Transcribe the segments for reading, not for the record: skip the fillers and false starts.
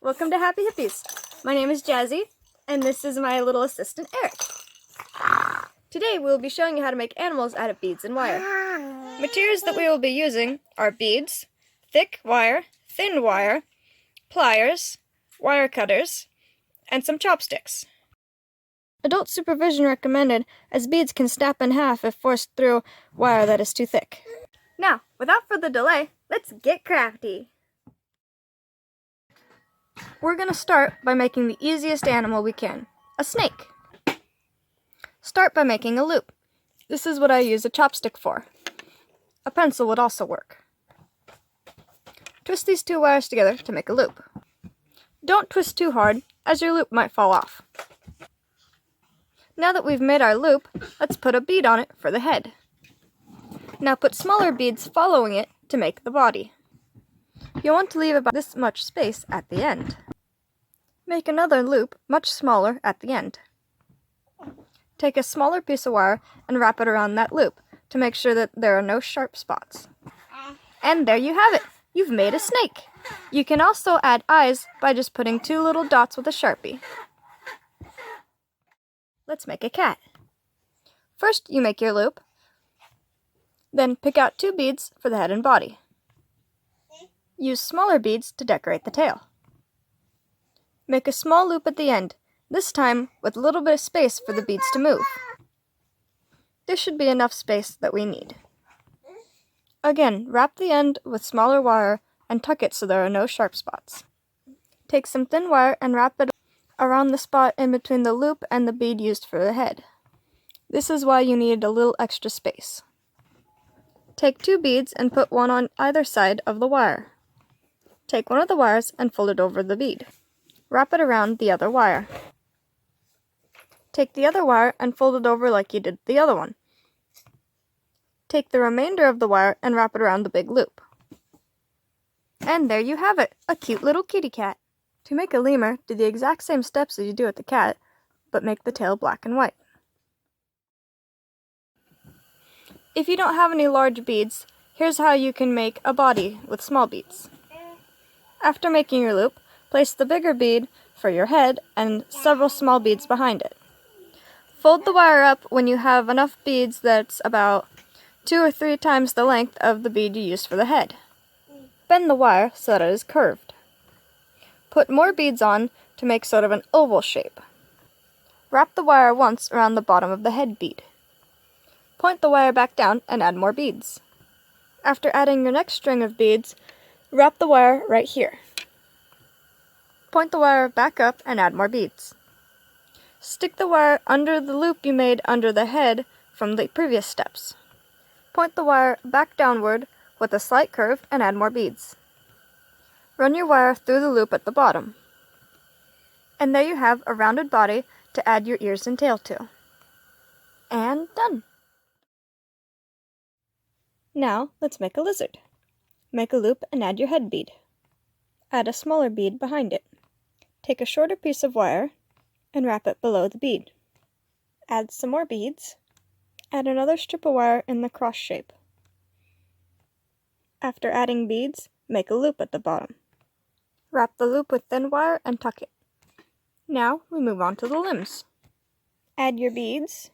welcome to Happy Hippies. My name is Jazzy, and this is my little assistant Eric. Today we will be showing you how to make animals out of beads and wire. Materials that we will be using are beads, thick wire, thin wire, pliers, wire cutters, and some chopsticks. Adult supervision recommended, as beads can snap in half if forced through wire that is too thick. Now, without further delay, let's get crafty. We're going to start by making the easiest animal we can, a snake. Start by making a loop. This is what I use a chopstick for. A pencil would also work. Twist these two wires together to make a loop. Don't twist too hard, as your loop might fall off. Now that we've made our loop, let's put a bead on it for the head. Now put smaller beads following it to make the body. You'll want to leave about this much space at the end. Make another loop much smaller at the end. Take a smaller piece of wire and wrap it around that loop to make sure that there are no sharp spots. And there you have it! You've made a snake! You can also add eyes by just putting two little dots with a Sharpie. Let's make a cat. First, you make your loop. Then pick out two beads for the head and body. Use smaller beads to decorate the tail. Make a small loop at the end, this time with a little bit of space for the beads to move. This should be enough space that we need. Again, wrap the end with smaller wire and tuck it so there are no sharp spots. Take some thin wire and wrap it around the spot in between the loop and the bead used for the head. This is why you need a little extra space. Take two beads and put one on either side of the wire. Take one of the wires and fold it over the bead. Wrap it around the other wire. Take the other wire and fold it over like you did the other one. Take the remainder of the wire and wrap it around the big loop. And there you have it, a cute little kitty cat. To make a lemur, do the exact same steps as you do with the cat, but make the tail black and white. If you don't have any large beads, here's how you can make a body with small beads. After making your loop, place the bigger bead for your head and several small beads behind it. Fold the wire up when you have enough beads that's about 2 or 3 times the length of the bead you used for the head. Bend the wire so that it is curved. Put more beads on to make sort of an oval shape. Wrap the wire once around the bottom of the head bead. Point the wire back down and add more beads. After adding your next string of beads, wrap the wire right here. Point the wire back up and add more beads. Stick the wire under the loop you made under the head from the previous steps. Point the wire back downward with a slight curve and add more beads. Run your wire through the loop at the bottom. And there you have a rounded body to add your ears and tail to. And done! Now, let's make a lizard. Make a loop and add your head bead. Add a smaller bead behind it. Take a shorter piece of wire and wrap it below the bead. Add some more beads. Add another strip of wire in the cross shape. After adding beads, make a loop at the bottom. Wrap the loop with thin wire and tuck it. Now we move on to the limbs. Add your beads.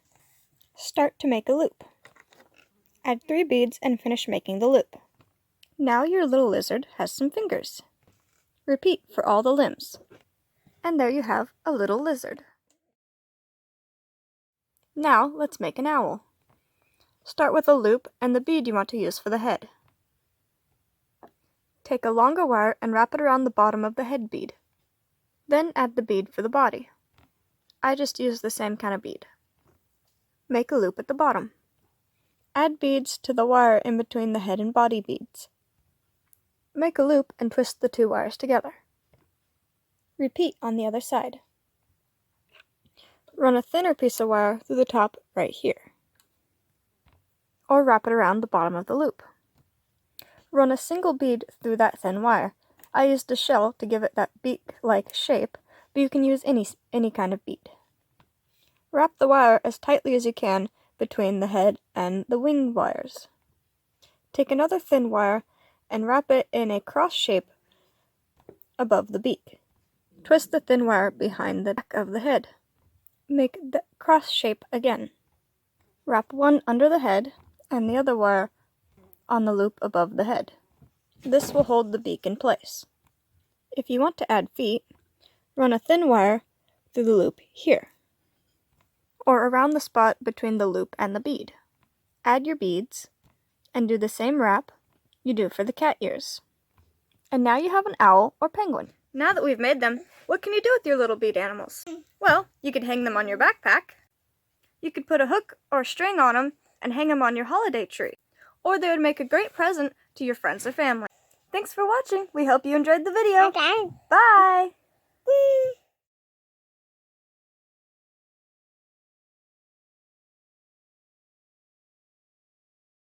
Start to make a loop. Add 3 beads and finish making the loop. Now your little lizard has some fingers. Repeat for all the limbs. And there you have a little lizard. Now let's make an owl. Start with a loop and the bead you want to use for the head. Take a longer wire and wrap it around the bottom of the head bead. Then add the bead for the body. I just used the same kind of bead. Make a loop at the bottom. Add beads to the wire in between the head and body beads. Make a loop and twist the 2 wires together. Repeat on the other side. Run a thinner piece of wire through the top right here. Or wrap it around the bottom of the loop. Run a single bead through that thin wire. I used a shell to give it that beak-like shape, but you can use any kind of bead. Wrap the wire as tightly as you can between the head and the wing wires. Take another thin wire and wrap it in a cross shape above the beak. Twist the thin wire behind the back of the head. Make the cross shape again. Wrap one under the head and the other wire on the loop above the head. This will hold the beak in place. If you want to add feet, run a thin wire through the loop here, or around the spot between the loop and the bead. Add your beads, and do the same wrap you do for the cat ears. And now you have an owl or penguin. Now that we've made them, what can you do with your little bead animals? Well, you could hang them on your backpack. You could put a hook or string on them and hang them on your holiday tree. Or they would make a great present to your friends or family. Thanks for watching. We hope you enjoyed the video. Okay. Bye!